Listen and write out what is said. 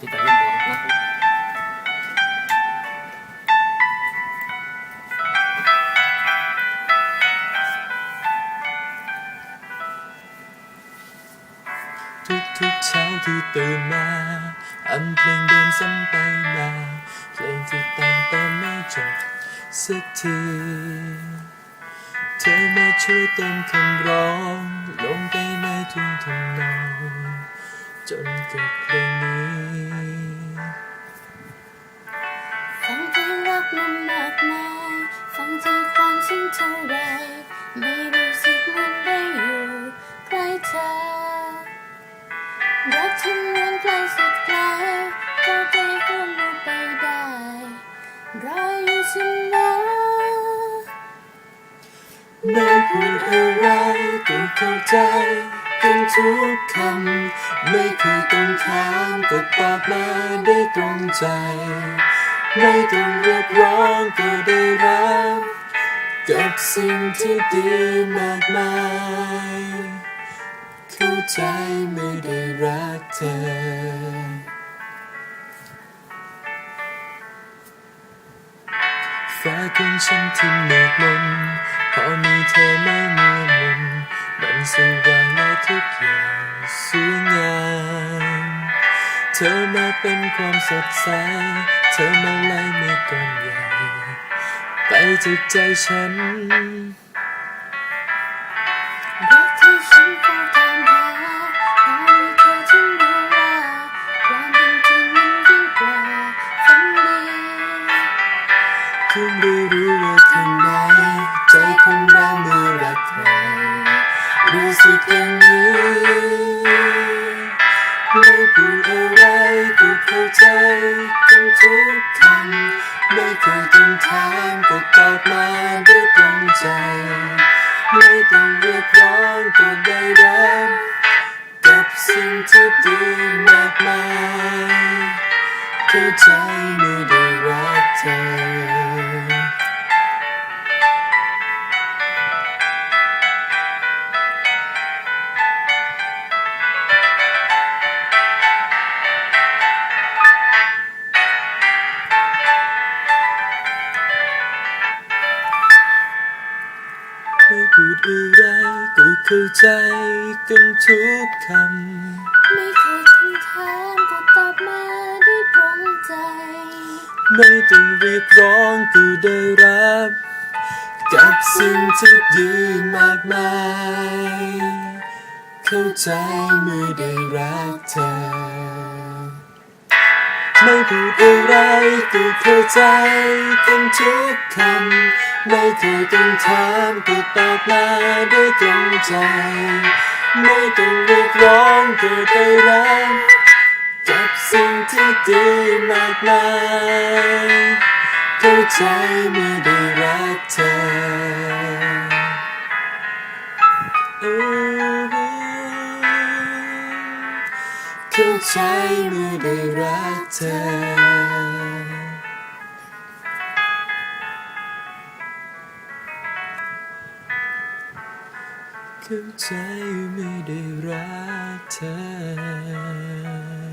ที่จะเล่นบอลนะครับทุกเช้าที่ตื่นมาอันเพลงเดิมซ้ำไปมาเพลงที่แต่งแต่ไม่จบสักทีเธอมาช่วยเติมคำร้องลงไปในทุ่งทำนองจนเกิดเพลงนี้ฟังที่รักมันมากมายฟังที่ความซึ้งเท่าไรไม่รู้สึกเหมือนได้อยู่ใกล้เธอรักที่เหมือนไกลสุดไกลก็ใจก็ลืมไปได้รออยู่เสมอไม่พูดอะไรก็เข้าใจกันทุกคำไม่เคยต้องถามก็ตอบมาได้ตรงใจไม่ต้องเรียกร้องก็ได้รับกับสิ่งที่ดีมากมายเข้าใจไม่ได้รักเธอฟ้าของฉันที่มืดมนพอมีเธอไม่มัวมนมันสว่างและทุกอย่างสวยงามเธอมาเป็นความสดใสเธอมาไล่เมฆก้อนใหญ่ไปจากใจฉันรักที่ฉันเฝ้าตามหาพอมีเธอฉันรู้ว่าความเป็นจริงมันยิ่งกว่าฝันดีเพิ่งได้รู้ว่าข้างในใจคนเราเมื่อรักใครรู้สึกอย่างนี้ไม่พูดอะไรก็เข้าใจกันทุกคำไม่เคยต้องถามก็ตอบมาได้ตรงใจไม่ต้องเรียกร้องก็ได้รับกับสิ่งที่ดีมากมายเข้าใจไม่ได้รักเธอไม่พูดอะไรก็เข้าใจกันทุกคำไม่เคยต้องถามก็ตอบมาได้ตรงใจไม่ต้องเรียกร้องก็ได้รับกับสิ่งที่ดีมากมายเข้าใจเมื่อได้รักเธอไม่พูดอะไรก็เข้าใจกันทุกคำไม่เคยต้องถามก็ตอบมาได้ตรงใจไม่ต้องเรียกร้องก็ได้รับกับสิ่งที่ดีมากมายเข้าใจไม่ได้รักเธอเข้าใจไม่ได้รักเธอเข้าใจไม่ได้รักเธอ